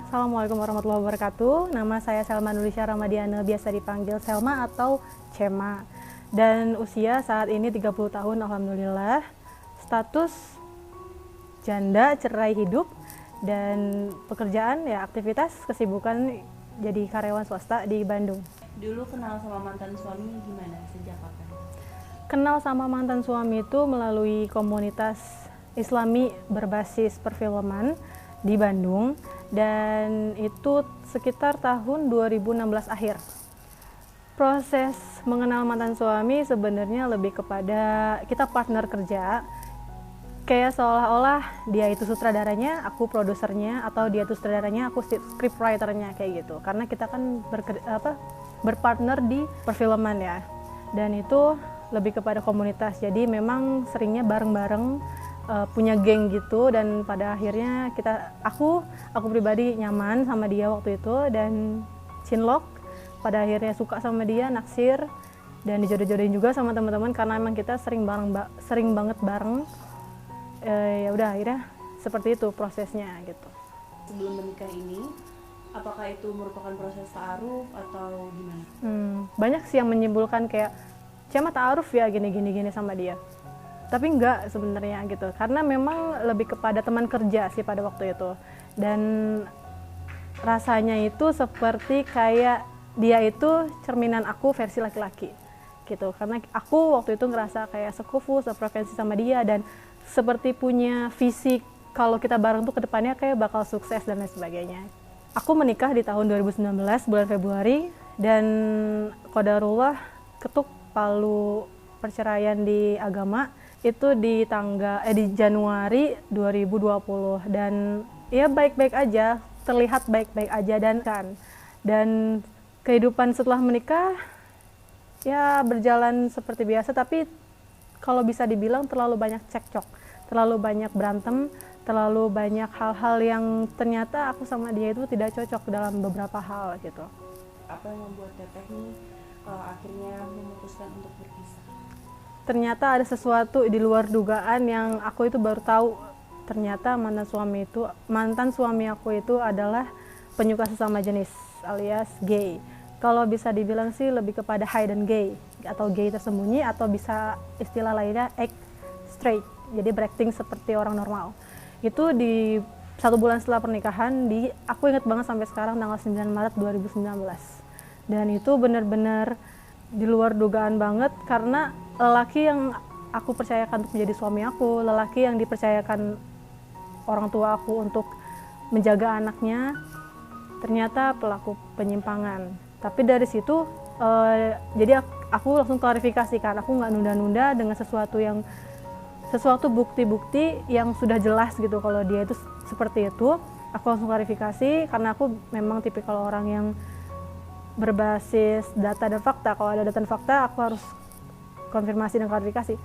Assalamualaikum warahmatullahi wabarakatuh. Nama saya Selma Nulisha Ramadiana, biasa dipanggil Selma atau Cema. Dan usia saat ini 30 tahun, alhamdulillah. Status janda, cerai hidup, dan pekerjaan ya aktivitas kesibukan jadi karyawan swasta di Bandung. Dulu kenal sama mantan suami gimana? Sejak kapan? Kenal sama mantan suami itu melalui komunitas Islami berbasis perfilman di Bandung, dan itu sekitar tahun 2016 akhir. Proses mengenal mantan suami sebenarnya lebih kepada kita partner kerja, kayak seolah-olah dia itu sutradaranya, aku produsernya, atau dia itu sutradaranya, aku scriptwriternya, kayak gitu. Karena kita kan berpartner di perfilman ya, dan itu lebih kepada komunitas. Jadi memang seringnya bareng-bareng, punya geng gitu, dan pada akhirnya aku pribadi nyaman sama dia waktu itu dan cinlok. Pada akhirnya suka sama dia, naksir, dan dijodoh-jodohin juga sama teman-teman karena emang kita sering banget bareng. Ya udah akhirnya seperti itu prosesnya gitu. Sebelum menikah ini, apakah itu merupakan proses ta'aruf atau gimana? Banyak sih yang menyimpulkan kayak Cema ta'aruf ya gini sama dia. Tapi enggak sebenarnya gitu, karena memang lebih kepada teman kerja sih pada waktu itu. Dan rasanya itu seperti kayak dia itu cerminan aku versi laki-laki gitu. Karena aku waktu itu ngerasa kayak sekufu, sefrekuensi sama dia, dan seperti punya visi kalau kita bareng tuh kedepannya kayak bakal sukses dan lain sebagainya. Aku menikah di tahun 2019 bulan Februari, dan qadarullah ketuk palu perceraian di agama itu di Januari 2020, dan ya baik-baik aja, terlihat baik-baik aja, dan kehidupan setelah menikah ya berjalan seperti biasa, tapi kalau bisa dibilang terlalu banyak cekcok, terlalu banyak berantem, terlalu banyak hal-hal yang ternyata aku sama dia itu tidak cocok dalam beberapa hal gitu. Apa yang membuat teteh nih akhirnya memutuskan untuk berpisah? Ternyata ada sesuatu di luar dugaan yang aku itu baru tahu. Ternyata mantan suami aku itu adalah penyuka sesama jenis alias gay. Kalau bisa dibilang sih lebih kepada hidden gay atau gay tersembunyi, atau bisa istilah lainnya act straight. Jadi berakting seperti orang normal. Itu di 1 bulan setelah pernikahan, aku ingat banget sampai sekarang tanggal 9 Maret 2019. Dan itu benar-benar di luar dugaan banget, karena lelaki yang aku percayakan untuk menjadi suami aku, lelaki yang dipercayakan orang tua aku untuk menjaga anaknya, ternyata pelaku penyimpangan. Tapi dari situ, jadi aku langsung klarifikasi kan, aku nggak nunda-nunda dengan sesuatu bukti-bukti yang sudah jelas gitu kalau dia itu seperti itu. Aku langsung klarifikasi karena aku memang tipikal orang yang berbasis data dan fakta. Kalau ada data dan fakta, aku harus konfirmasi dan klarifikasi.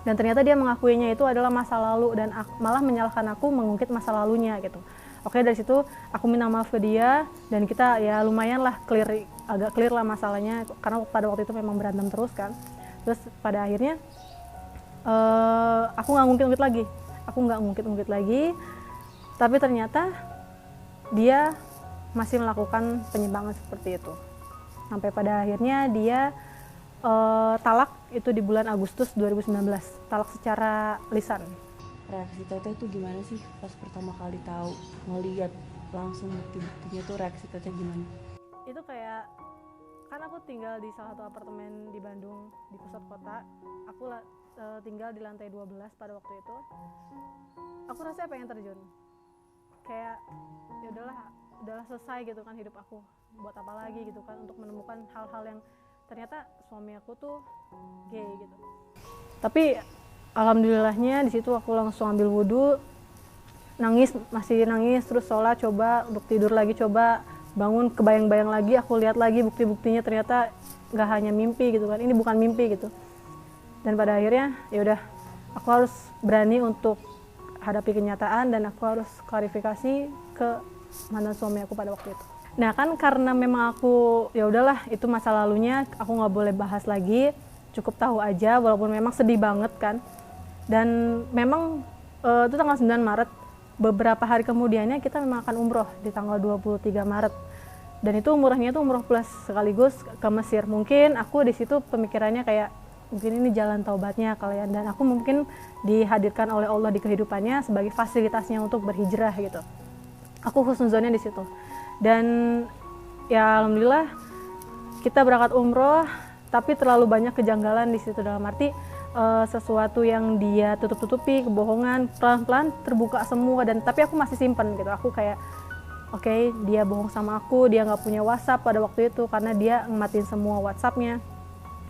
Dan ternyata dia mengakuinya itu adalah masa lalu, dan malah menyalahkan aku mengungkit masa lalunya gitu. Oke, dari situ aku minta maaf ke dia, dan kita ya lumayan lah agak clear lah masalahnya, karena pada waktu itu memang berantem terus kan. Terus pada akhirnya aku nggak ngungkit lagi, tapi ternyata dia masih melakukan penyimpangan seperti itu. Sampai pada akhirnya dia talak itu di bulan Agustus 2019, talak secara lisan. Reaksi teteh tuh gimana sih pas pertama kali tahu, ngeliat langsung bukti-buktinya tuh, reaksi teteh gimana? Itu kayak, kan aku tinggal di salah satu apartemen di Bandung, di pusat kota. Aku tinggal di lantai 12 pada waktu itu. Aku rasanya pengen terjun. Kayak ya udahlah selesai gitu kan hidup aku. Buat apa lagi gitu kan, untuk menemukan hal-hal yang ternyata suami aku tuh gay gitu. Tapi alhamdulillahnya di situ aku langsung ambil wudhu, masih nangis, terus sholat, coba untuk tidur lagi, coba bangun, kebayang-bayang lagi, aku lihat lagi bukti-buktinya, ternyata nggak hanya mimpi gitu kan, ini bukan mimpi gitu. Dan pada akhirnya ya udah, aku harus berani untuk hadapi kenyataan, dan aku harus klarifikasi ke mantan suami aku pada waktu itu. Nah kan karena memang aku ya udahlah, itu masa lalunya, aku nggak boleh bahas lagi, cukup tahu aja, walaupun memang sedih banget kan. Dan memang itu tanggal 9 Maret beberapa hari kemudiannya kita memang akan umroh di tanggal 23 Maret. Dan itu umrohnya itu umroh plus sekaligus ke Mesir. Mungkin aku di situ pemikirannya kayak mungkin ini jalan taubatnya kalian, dan aku mungkin dihadirkan oleh Allah di kehidupannya sebagai fasilitasnya untuk berhijrah gitu. Aku husnuzonnya di situ. Dan ya alhamdulillah kita berangkat umroh, tapi terlalu banyak kejanggalan di situ, dalam arti sesuatu yang dia tutup-tutupi, kebohongan pelan-pelan terbuka semua, dan tapi aku masih simpen gitu. Aku kayak oke, dia bohong sama aku, dia nggak punya WhatsApp pada waktu itu karena dia ngematiin semua WhatsApp-nya.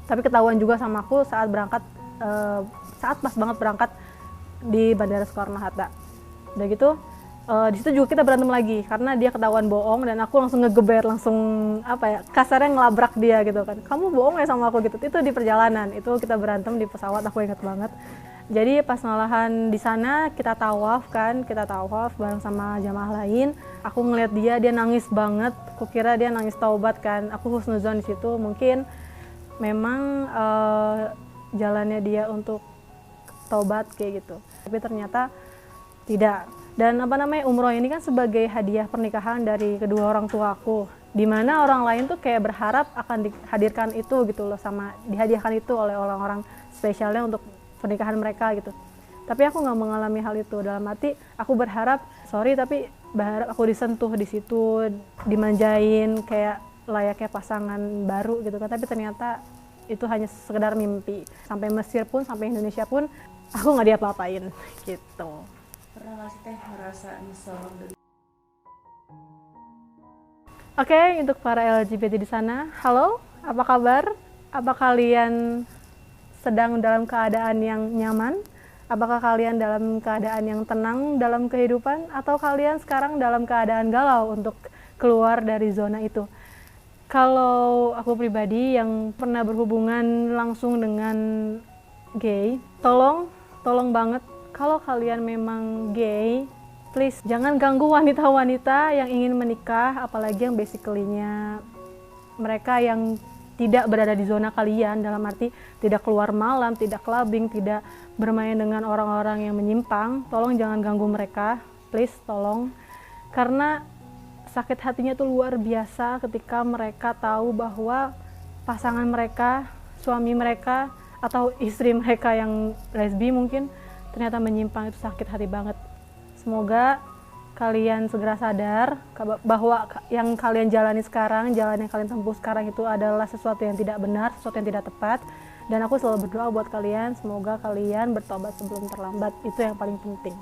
Tapi ketahuan juga sama aku saat berangkat, saat pas banget berangkat di Bandara Soekarno-Hatta. Udah gitu, di situ juga kita berantem lagi karena dia ketahuan bohong, dan aku langsung ngegeber, langsung apa ya, kasarnya ngelabrak dia gitu kan. Kamu bohong ya sama aku gitu. Itu di perjalanan, itu kita berantem di pesawat, aku ingat banget. Jadi pas malahan di sana kita tawaf bareng sama jamaah lain. Aku ngeliat dia nangis banget. Aku kira dia nangis taubat kan. Aku husnuzon di situ, mungkin memang jalannya dia untuk taubat kayak gitu. Tapi ternyata tidak. Dan umroh ini kan sebagai hadiah pernikahan dari kedua orang tua aku, dimana orang lain tuh kayak berharap akan dihadirkan itu gitu loh, sama dihadiahkan itu oleh orang-orang spesialnya untuk pernikahan mereka gitu. Tapi aku nggak mengalami hal itu, dalam arti aku berharap aku disentuh di situ, dimanjain kayak layaknya pasangan baru gitu kan. Tapi ternyata itu hanya sekedar mimpi. Sampai Mesir pun, sampai Indonesia pun aku nggak diapa-apain gitu. Pernah nggak sih Teh ngerasa nyesel dari... Oke, untuk para LGBT di sana, halo, apa kabar? Apa kalian sedang dalam keadaan yang nyaman? Apakah kalian dalam keadaan yang tenang dalam kehidupan? Atau kalian sekarang dalam keadaan galau untuk keluar dari zona itu? Kalau aku pribadi yang pernah berhubungan langsung dengan gay, tolong banget, kalau kalian memang gay, please jangan ganggu wanita-wanita yang ingin menikah, apalagi yang basically-nya mereka yang tidak berada di zona kalian, dalam arti tidak keluar malam, tidak clubbing, tidak bermain dengan orang-orang yang menyimpang. Tolong jangan ganggu mereka, please, tolong. Karena sakit hatinya tuh luar biasa ketika mereka tahu bahwa pasangan mereka, suami mereka, atau istri mereka yang lesbi mungkin ternyata menyimpang. Itu sakit hati banget. Semoga kalian segera sadar bahwa yang kalian jalani sekarang, jalan yang kalian tempuh sekarang itu adalah sesuatu yang tidak benar, sesuatu yang tidak tepat. Dan aku selalu berdoa buat kalian, semoga kalian bertobat sebelum terlambat. Itu yang paling penting.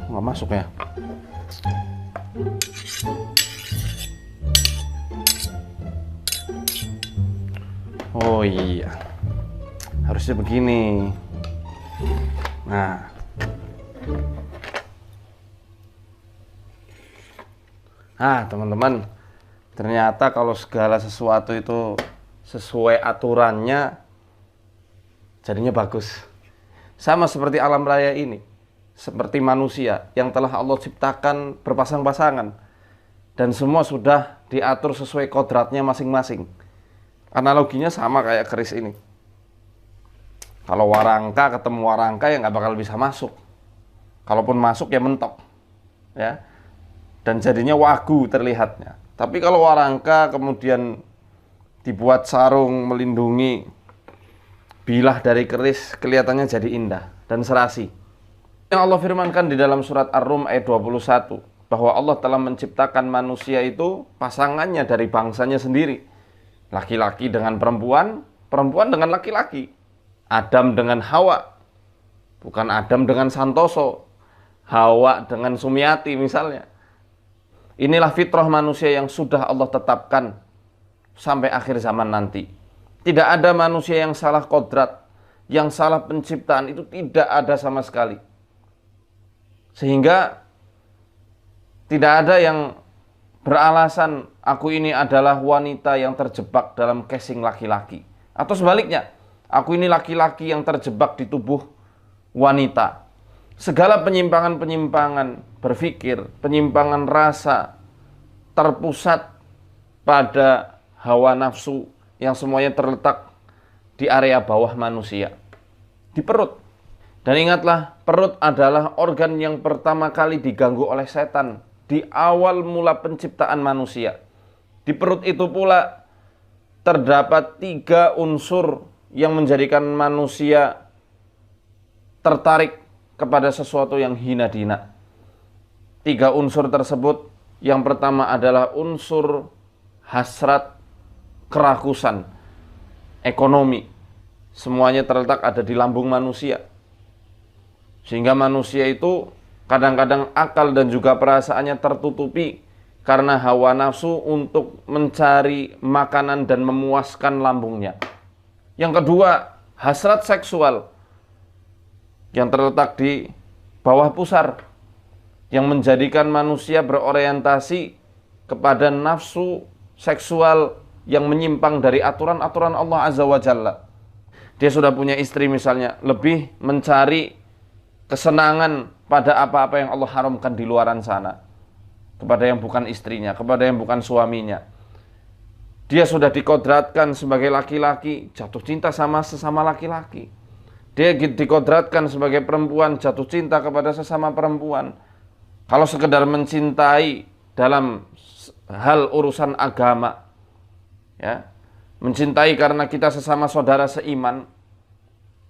Nggak masuk ya? Oh iya, harusnya begini. Nah, teman-teman, ternyata kalau segala sesuatu itu sesuai aturannya, jadinya bagus. Sama seperti alam raya ini, seperti manusia yang telah Allah ciptakan berpasang-pasangan, dan semua sudah diatur sesuai kodratnya masing-masing. Analoginya sama kayak keris ini. Kalau warangka ketemu warangka ya nggak bakal bisa masuk. Kalaupun masuk ya mentok, ya. Dan jadinya wagu terlihatnya. Tapi kalau warangka kemudian dibuat sarung melindungi bilah dari keris, kelihatannya jadi indah dan serasi. Yang Allah firmankan di dalam surat Ar-Rum ayat 21, bahwa Allah telah menciptakan manusia itu pasangannya dari bangsanya sendiri. Laki-laki dengan perempuan, perempuan dengan laki-laki. Adam dengan Hawa, bukan Adam dengan Santoso, Hawa dengan Sumiati misalnya. Inilah fitrah manusia yang sudah Allah tetapkan sampai akhir zaman nanti. Tidak ada manusia yang salah kodrat, yang salah penciptaan, itu tidak ada sama sekali. Sehingga tidak ada yang beralasan aku ini adalah wanita yang terjebak dalam casing laki-laki. Atau sebaliknya, aku ini laki-laki yang terjebak di tubuh wanita. Segala penyimpangan-penyimpangan berpikir, penyimpangan rasa, terpusat pada hawa nafsu yang semuanya terletak di area bawah manusia, di perut. Dan ingatlah, perut adalah organ yang pertama kali diganggu oleh setan di awal mula penciptaan manusia. Di perut itu pula terdapat 3 unsur yang menjadikan manusia tertarik kepada sesuatu yang hina dina. 3 unsur tersebut, yang pertama adalah unsur hasrat, kerakusan, ekonomi. Semuanya terletak ada di lambung manusia. Sehingga manusia itu kadang-kadang akal dan juga perasaannya tertutupi karena hawa nafsu untuk mencari makanan dan memuaskan lambungnya. Yang kedua, hasrat seksual yang terletak di bawah pusar, yang menjadikan manusia berorientasi kepada nafsu seksual yang menyimpang dari aturan-aturan Allah Azza wa Jalla. Dia sudah punya istri misalnya, lebih mencari kesenangan pada apa-apa yang Allah haramkan di luaran sana, kepada yang bukan istrinya, kepada yang bukan suaminya. Dia sudah dikodratkan sebagai laki-laki, jatuh cinta sama sesama laki-laki. Dia dikodratkan sebagai perempuan, jatuh cinta kepada sesama perempuan. Kalau sekedar mencintai dalam hal urusan agama, ya, mencintai karena kita sesama saudara seiman,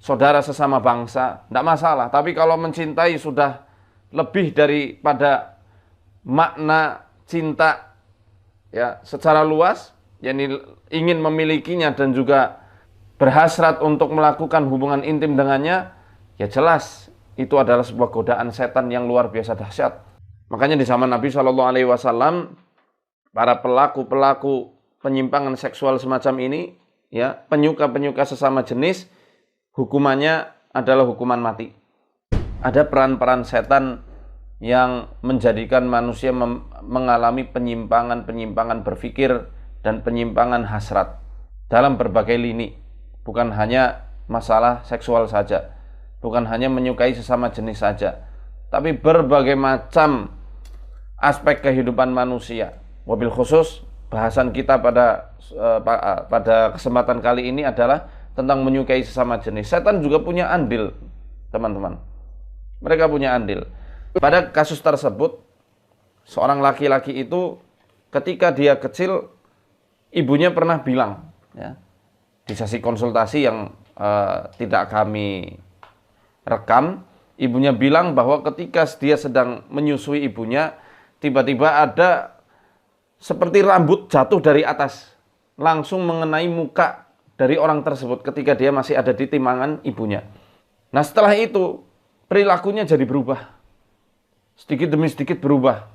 saudara sesama bangsa, tidak masalah. Tapi kalau mencintai sudah lebih daripada makna cinta, ya, secara luas, yakni ingin memilikinya dan juga berhasrat untuk melakukan hubungan intim dengannya, ya jelas itu adalah sebuah godaan setan yang luar biasa dahsyat. Makanya di zaman Nabi SAW, para pelaku-pelaku penyimpangan seksual semacam ini, ya, penyuka-penyuka sesama jenis, hukumannya adalah hukuman mati. Ada peran-peran setan yang menjadikan manusia mengalami penyimpangan-penyimpangan berpikir dan penyimpangan hasrat dalam berbagai lini. Bukan hanya masalah seksual saja, bukan hanya menyukai sesama jenis saja, tapi berbagai macam aspek kehidupan manusia. Wabil khusus bahasan kita pada kesempatan kali ini adalah tentang menyukai sesama jenis. Setan juga punya andil, teman-teman. Mereka punya andil. Pada kasus tersebut, seorang laki-laki itu ketika dia kecil, ibunya pernah bilang, ya, di sesi konsultasi yang tidak kami rekam, ibunya bilang bahwa ketika dia sedang menyusui ibunya, tiba-tiba ada seperti rambut jatuh dari atas, langsung mengenai muka dari orang tersebut ketika dia masih ada di timbangan ibunya. Nah, setelah itu perilakunya jadi berubah, sedikit demi sedikit berubah.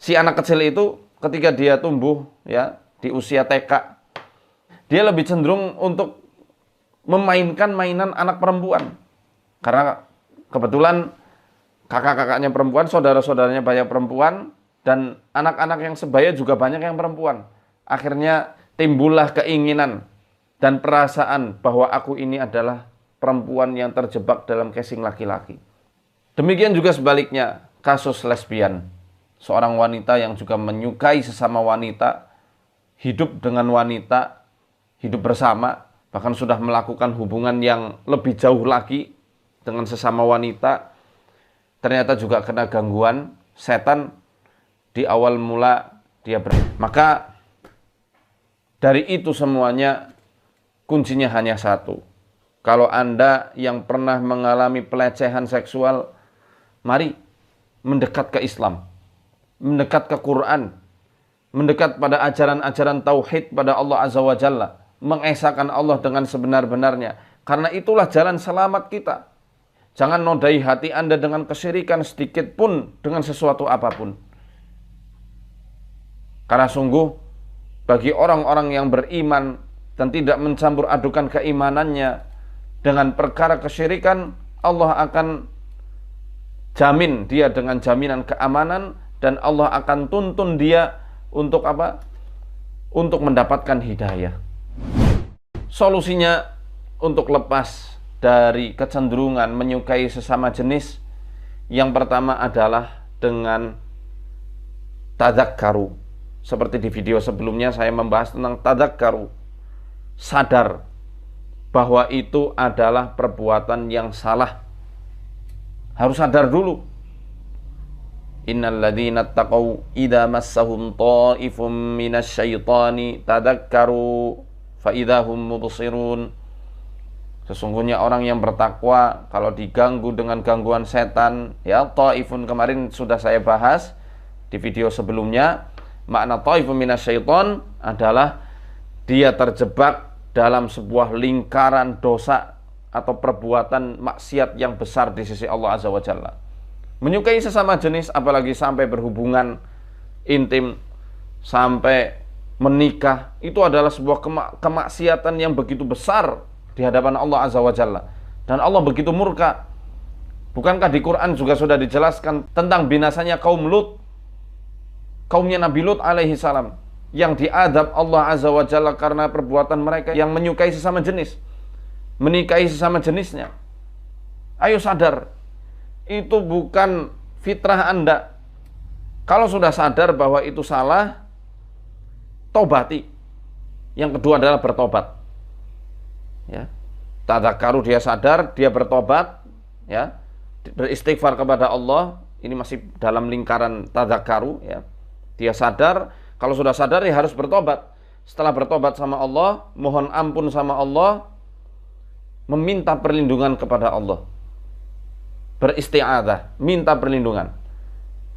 Si anak kecil itu ketika dia tumbuh, ya, di usia TK, dia lebih cenderung untuk memainkan mainan anak perempuan. Karena kebetulan kakak-kakaknya perempuan, saudara-saudaranya banyak perempuan, dan anak-anak yang sebaya juga banyak yang perempuan. Akhirnya timbullah keinginan dan perasaan bahwa aku ini adalah perempuan yang terjebak dalam casing laki-laki. Demikian juga sebaliknya, kasus lesbian. Seorang wanita yang juga menyukai sesama wanita, hidup dengan wanita, hidup bersama, bahkan sudah melakukan hubungan yang lebih jauh lagi dengan sesama wanita, ternyata juga kena gangguan setan di awal mula dia Maka dari itu semuanya kuncinya hanya satu. Kalau Anda yang pernah mengalami pelecehan seksual, mari mendekat ke Islam, mendekat ke Quran, mendekat pada ajaran-ajaran tauhid pada Allah Azza wa Jalla, mengesahkan Allah dengan sebenar-benarnya. Karena itulah jalan selamat kita. Jangan nodai hati Anda dengan kesyirikan sedikit pun dengan sesuatu apapun. Karena sungguh bagi orang-orang yang beriman dan tidak mencampur adukan keimanannya dengan perkara kesyirikan, Allah akan jamin dia dengan jaminan keamanan, dan Allah akan tuntun dia untuk apa? Untuk mendapatkan hidayah. Solusinya untuk lepas dari kecenderungan menyukai sesama jenis, yang pertama adalah dengan tadzakkaru. Seperti di video sebelumnya saya membahas tentang tadzakkaru, sadar bahwa itu adalah perbuatan yang salah. Harus sadar dulu. Innal ladzina taqaw idza massahum ta'ifum minasyaitani tadakkaru fa idzahum mubsirun. Sesungguhnya orang yang bertakwa kalau diganggu dengan gangguan setan, ya, ta'ifun kemarin sudah saya bahas di video sebelumnya. Makna ta'ifun minasyaiton adalah dia terjebak dalam sebuah lingkaran dosa atau perbuatan maksiat yang besar di sisi Allah Azza wa Jalla. Menyukai sesama jenis, apalagi sampai berhubungan intim, sampai menikah, itu adalah sebuah kemaksiatan yang begitu besar di hadapan Allah Azza wa Jalla. Dan Allah begitu murka. Bukankah di Quran juga sudah dijelaskan tentang binasanya kaum Lut, kaumnya Nabi Lut alaihi salam, yang diadab Allah Azza wa Jalla karena perbuatan mereka yang menyukai sesama jenis, menikahi sesama jenisnya. Ayo sadar, itu bukan fitrah Anda. Kalau sudah sadar bahwa itu salah, tobati. Yang kedua adalah bertobat. Ya, tadzakkaru, dia sadar, dia bertobat, ya, beristighfar kepada Allah. Ini masih dalam lingkaran tadzakkaru, ya. Dia sadar, kalau sudah sadar ya harus bertobat. Setelah bertobat sama Allah, mohon ampun sama Allah, meminta perlindungan kepada Allah, beristi'adzah, minta perlindungan.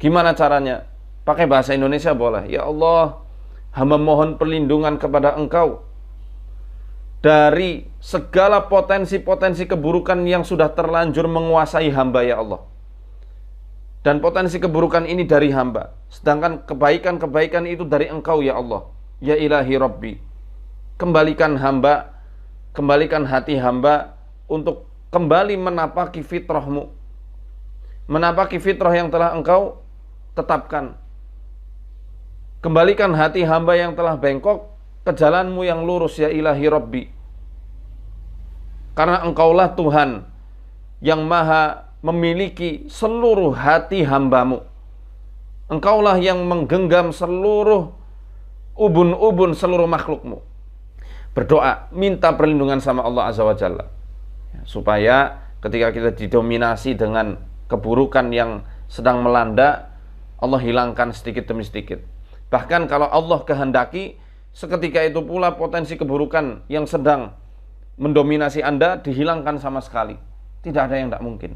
Gimana caranya? Pakai bahasa Indonesia boleh. Ya Allah, hamba mohon perlindungan kepada Engkau dari segala potensi-potensi keburukan yang sudah terlanjur menguasai hamba, ya Allah. Dan potensi keburukan ini dari hamba, sedangkan kebaikan-kebaikan itu dari Engkau, ya Allah. Ya ilahi Rabbi, kembalikan hati hamba untuk kembali menapaki fitrahmu, menapaki fitrah yang telah Engkau tetapkan. Kembalikan hati hamba yang telah bengkok ke jalanmu yang lurus, ya ilahi Rabbi. Karena Engkaulah Tuhan yang maha memiliki seluruh hati hambamu. Engkaulah yang menggenggam seluruh ubun-ubun seluruh makhlukmu. Berdoa, minta perlindungan sama Allah Azza wa Jalla, supaya ketika kita didominasi dengan keburukan yang sedang melanda, Allah hilangkan sedikit demi sedikit. Bahkan kalau Allah kehendaki, seketika itu pula potensi keburukan yang sedang mendominasi Anda dihilangkan sama sekali. Tidak ada yang tidak mungkin.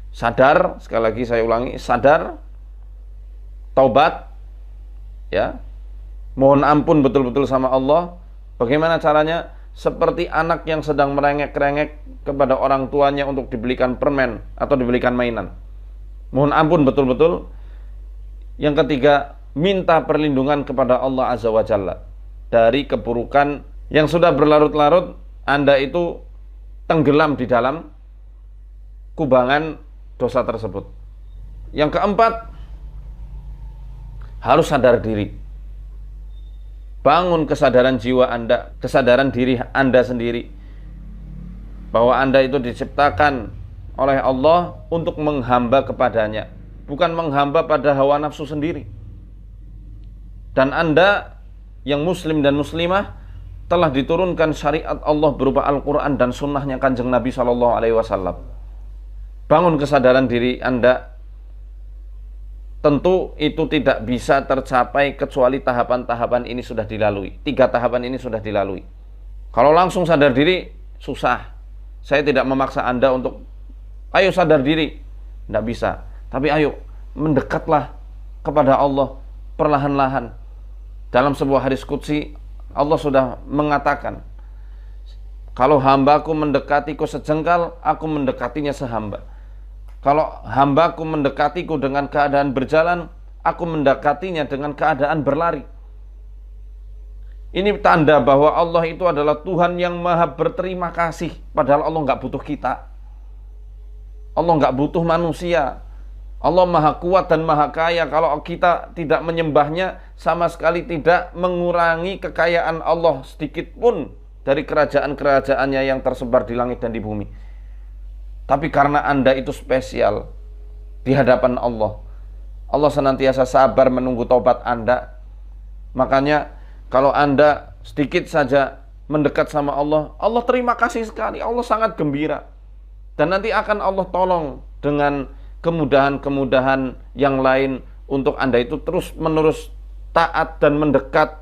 Sadar, sekali lagi saya ulangi, sadar, taubat, ya, mohon ampun betul-betul sama Allah. Bagaimana caranya? Seperti anak yang sedang merengek-rengek kepada orang tuanya untuk dibelikan permen atau dibelikan mainan. Mohon ampun betul-betul. Yang ketiga, minta perlindungan kepada Allah Azza wa Jalla dari keburukan yang sudah berlarut-larut. Anda itu tenggelam di dalam kubangan dosa tersebut. Yang keempat, harus sadar diri. Bangun kesadaran jiwa Anda, kesadaran diri Anda sendiri, bahwa Anda itu diciptakan oleh Allah untuk menghamba kepadanya, bukan menghamba pada hawa nafsu sendiri. Dan Anda yang muslim dan muslimah telah diturunkan syariat Allah berupa Al-Quran dan sunnahnya Kanjeng Nabi SAW. Bangun kesadaran diri Anda. Tentu itu tidak bisa tercapai kecuali tahapan-tahapan ini sudah dilalui. 3 tahapan ini sudah dilalui. Kalau langsung sadar diri, susah. Saya tidak memaksa Anda untuk ayo sadar diri, tidak bisa. Tapi ayo mendekatlah kepada Allah perlahan-lahan. Dalam sebuah hadis qudsi, Allah sudah mengatakan, kalau hambaku mendekatiku sejengkal, aku mendekatinya sehamba. Kalau hambaku mendekatiku dengan keadaan berjalan, aku mendekatinya dengan keadaan berlari. Ini tanda bahwa Allah itu adalah Tuhan yang maha berterima kasih. Padahal Allah nggak butuh kita. Allah nggak butuh manusia. Allah maha kuat dan maha kaya. Kalau kita tidak menyembahnya, sama sekali tidak mengurangi kekayaan Allah sedikit pun dari kerajaan-kerajaannya yang tersebar di langit dan di bumi. Tapi karena Anda itu spesial di hadapan Allah, Allah senantiasa sabar menunggu taubat Anda. Makanya kalau Anda sedikit saja mendekat sama Allah, Allah terima kasih sekali, Allah sangat gembira. Dan nanti akan Allah tolong dengan kemudahan-kemudahan yang lain untuk Anda itu terus-menerus taat dan mendekat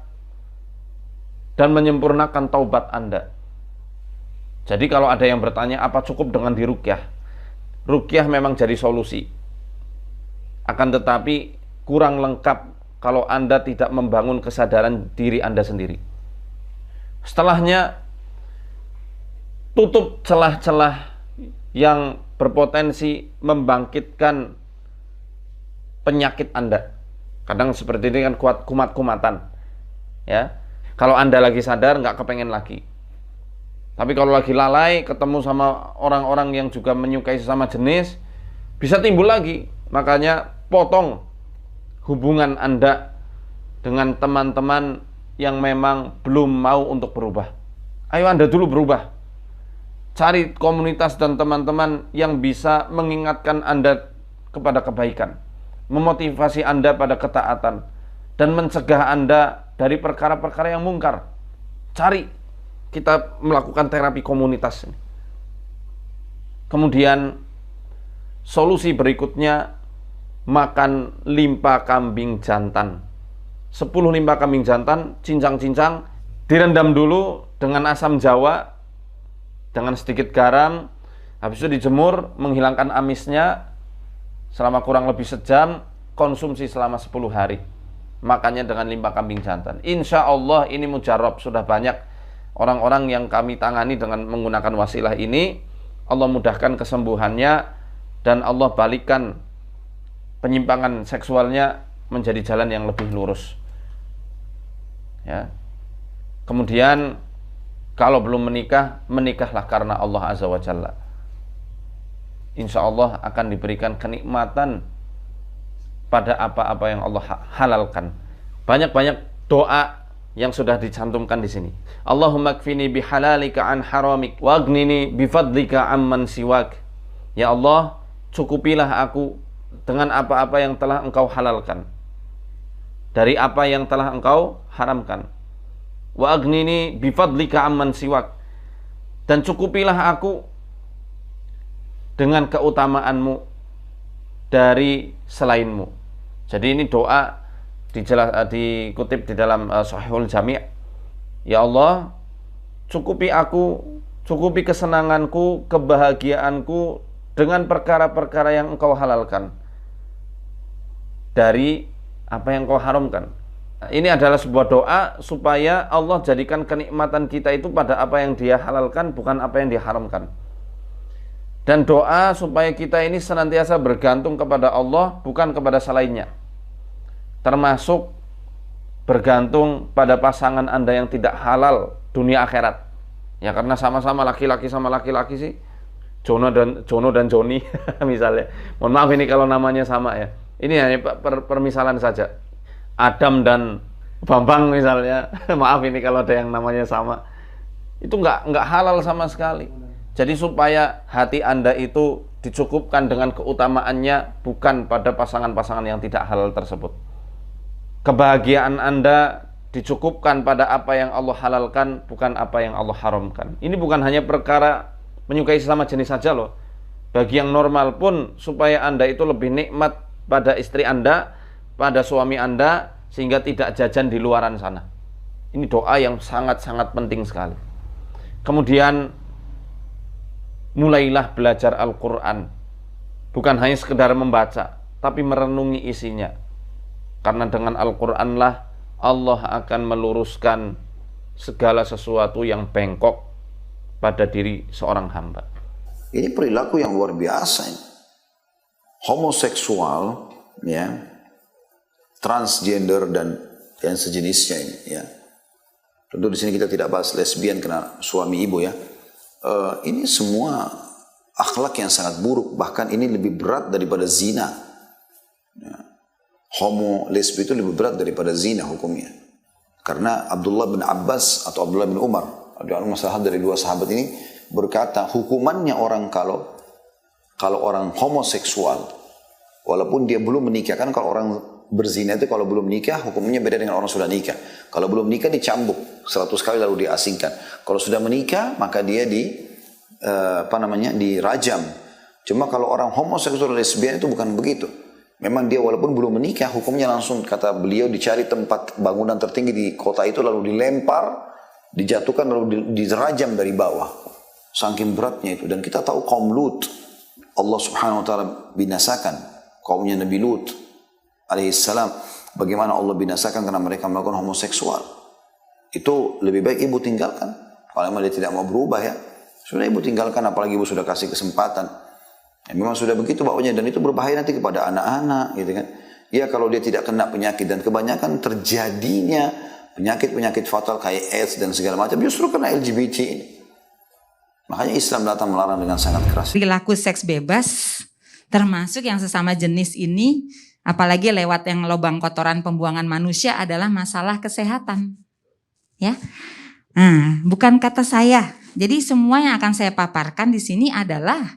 dan menyempurnakan taubat Anda. Jadi kalau ada yang bertanya apa cukup dengan diruqyah? Ruqyah memang jadi solusi. Akan tetapi kurang lengkap kalau Anda tidak membangun kesadaran diri Anda sendiri. Setelahnya, tutup celah-celah yang berpotensi membangkitkan penyakit Anda. Kadang seperti ini kan kumat-kumatan. Ya, kalau Anda lagi sadar, nggak kepengen lagi. Tapi kalau lagi lalai, ketemu sama orang-orang yang juga menyukai sesama jenis, bisa timbul lagi. Makanya potong hubungan Anda dengan teman-teman yang memang belum mau untuk berubah. Ayo Anda dulu berubah. Cari komunitas dan teman-teman yang bisa mengingatkan Anda kepada kebaikan, memotivasi Anda pada ketaatan, dan mencegah Anda dari perkara-perkara yang mungkar. Cari, kita melakukan terapi komunitas. Kemudian solusi berikutnya, makan limpa kambing jantan. 10 limpa kambing jantan, cincang-cincang, direndam dulu dengan asam jawa, dengan sedikit garam, habis itu dijemur, menghilangkan amisnya selama kurang lebih sejam, konsumsi selama 10 hari. Makannya dengan limpa kambing jantan. Insya Allah ini mujarab, sudah banyak orang-orang yang kami tangani dengan menggunakan wasilah ini. Allah mudahkan kesembuhannya dan Allah balikkan penyimpangan seksualnya menjadi jalan yang lebih lurus. Ya. Kemudian kalau belum menikah, menikahlah karena Allah Azza wa Jalla. Insya Allah akan diberikan kenikmatan pada apa-apa yang Allah halalkan. Banyak-banyak doa yang sudah dicantumkan di sini. Allahumma kfini bihalalika an haramik wagnini bifadlika amman siwak. Ya Allah, cukupilah aku dengan apa-apa yang telah Engkau halalkan, dari apa yang telah Engkau haramkan. Wa agnini bifadlika amman siwak, dan cukupilah aku dengan keutamaanmu dari selainmu. Jadi ini doa dikutip di dalam Sahihul Jami'. Ya Allah, cukupi aku, cukupi kesenanganku, kebahagiaanku dengan perkara-perkara yang Engkau halalkan dari apa yang Engkau haramkan. Ini adalah sebuah doa supaya Allah jadikan kenikmatan kita itu pada apa yang Dia halalkan, bukan apa yang Dia haramkan. Dan doa supaya kita ini senantiasa bergantung kepada Allah, bukan kepada selainnya. Termasuk bergantung pada pasangan Anda yang tidak halal dunia akhirat. Ya karena sama-sama laki-laki sama laki-laki sih, Jono dan Joni misalnya. Mohon maaf ini kalau namanya sama ya. Ini hanya permisalan saja. Adam dan Bambang misalnya. Maaf ini kalau ada yang namanya sama. Itu nggak halal sama sekali. Jadi supaya hati Anda itu dicukupkan dengan keutamaannya, bukan pada pasangan-pasangan yang tidak halal tersebut. Kebahagiaan Anda dicukupkan pada apa yang Allah halalkan, bukan apa yang Allah haramkan. Ini bukan hanya perkara menyukai sesama jenis saja loh. Bagi yang normal pun, supaya Anda itu lebih nikmat pada istri Anda, pada suami Anda, sehingga tidak jajan di luaran sana. Ini doa yang sangat-sangat penting sekali. Kemudian mulailah belajar Al-Quran. Bukan hanya sekedar membaca, tapi merenungi isinya. Karena dengan Al-Quranlah Allah akan meluruskan segala sesuatu yang bengkok pada diri seorang hamba. Ini perilaku yang luar biasa ini. Homoseksual, ya, transgender dan yang sejenisnya ini, ya. Tentu di sini kita tidak bahas lesbian karena suami ibu ya. Ini semua akhlak yang sangat buruk, bahkan ini lebih berat daripada zina. Ya. Homo lesbi itu lebih berat daripada zina hukumnya. Karena Abdullah bin Abbas atau Abdullah bin Umar, ada masalah dari dua sahabat ini berkata, hukumannya orang kalau orang homoseksual, walaupun dia belum menikah, kan kalau orang berzina itu kalau belum nikah hukumnya beda dengan orang sudah nikah. Kalau belum nikah dicambuk 100 kali lalu diasingkan. Kalau sudah menikah maka dia dirajam. Cuma kalau orang homoseksual lesbian itu bukan begitu. Memang dia walaupun belum menikah hukumnya langsung kata beliau dicari tempat bangunan tertinggi di kota itu lalu dilempar, dijatuhkan lalu dirajam dari bawah. Saking beratnya itu. Dan kita tahu kaum Lut Allah subhanahu wa ta'ala binasakan kaumnya Nabi Lut alaihissalam. Bagaimana Allah binasakan karena mereka melakukan homoseksual. Itu lebih baik ibu tinggalkan. Kalau memang dia tidak mau berubah ya, sudah ibu tinggalkan, apalagi ibu sudah kasih kesempatan. Ya, memang sudah begitu baunya dan itu berbahaya nanti kepada anak-anak gitu kan. Ya kalau dia tidak kena penyakit dan kebanyakan terjadinya penyakit-penyakit fatal kayak AIDS dan segala macam justru kena LGBT ini. Makanya Islam datang melarang dengan sangat keras. Perilaku seks bebas termasuk yang sesama jenis ini, apalagi lewat yang lubang kotoran pembuangan manusia adalah masalah kesehatan. Ya. Nah, bukan kata saya. Jadi semua yang akan saya paparkan di sini adalah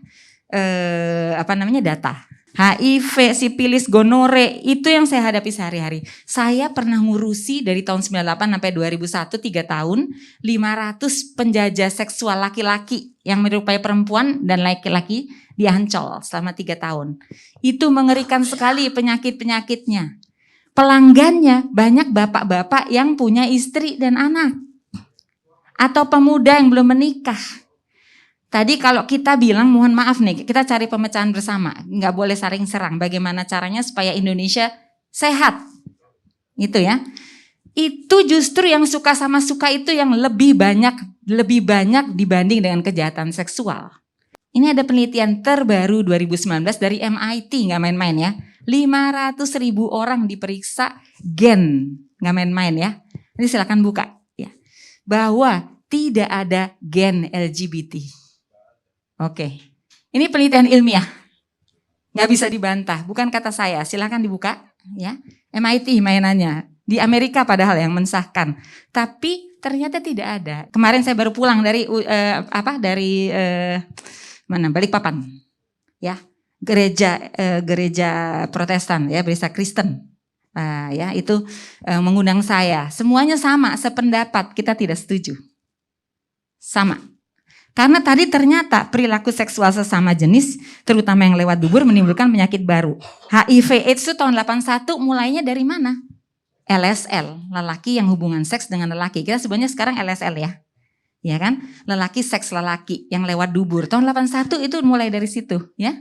data. HIV, sipilis, gonore, itu yang saya hadapi sehari-hari. Saya pernah ngurusi dari tahun 98 sampai 2001, 3 tahun, 500 penjajah seksual laki-laki yang menyerupai perempuan dan laki-laki di Ancol selama 3 tahun. Itu mengerikan sekali penyakit-penyakitnya. Pelanggannya banyak bapak-bapak yang punya istri dan anak. Atau pemuda yang belum menikah. Tadi kalau kita bilang mohon maaf nih, kita cari pemecahan bersama, nggak boleh saling serang. Bagaimana caranya supaya Indonesia sehat, gitu ya? Itu justru yang suka sama suka itu yang lebih banyak dibanding dengan kejahatan seksual. Ini ada penelitian terbaru 2019 dari MIT, nggak main-main ya. 500.000 orang diperiksa gen, nggak main-main ya. Ini silakan buka ya. Bahwa tidak ada gen LGBT. Oke, ini penelitian ilmiah, nggak bisa dibantah, bukan kata saya. Silakan dibuka, ya. MIT mainannya di Amerika padahal yang mensahkan, tapi ternyata tidak ada. Kemarin saya baru pulang dari Balikpapan, ya, gereja Protestan, ya, gereja Kristen, ya itu mengundang saya. Semuanya sama, sependapat, kita tidak setuju, sama. Karena tadi ternyata perilaku seksual sesama jenis, terutama yang lewat dubur menimbulkan penyakit baru. HIV AIDS itu tahun 81 mulainya dari mana? LSL, lelaki yang hubungan seks dengan lelaki. Kita sebenarnya sekarang LSL ya. Ya kan? Lelaki seks lelaki yang lewat dubur. Tahun 81 itu mulai dari situ, ya.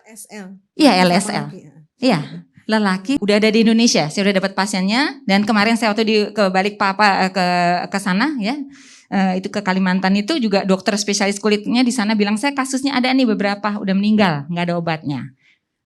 LSL. Iya, LSL. Iya. Lelaki udah ada di Indonesia. Saya udah dapat pasiennya dan kemarin saya waktu ke Balikpapan ke sana ya. Itu ke Kalimantan itu juga dokter spesialis kulitnya di sana bilang saya kasusnya ada nih beberapa udah meninggal nggak ada obatnya.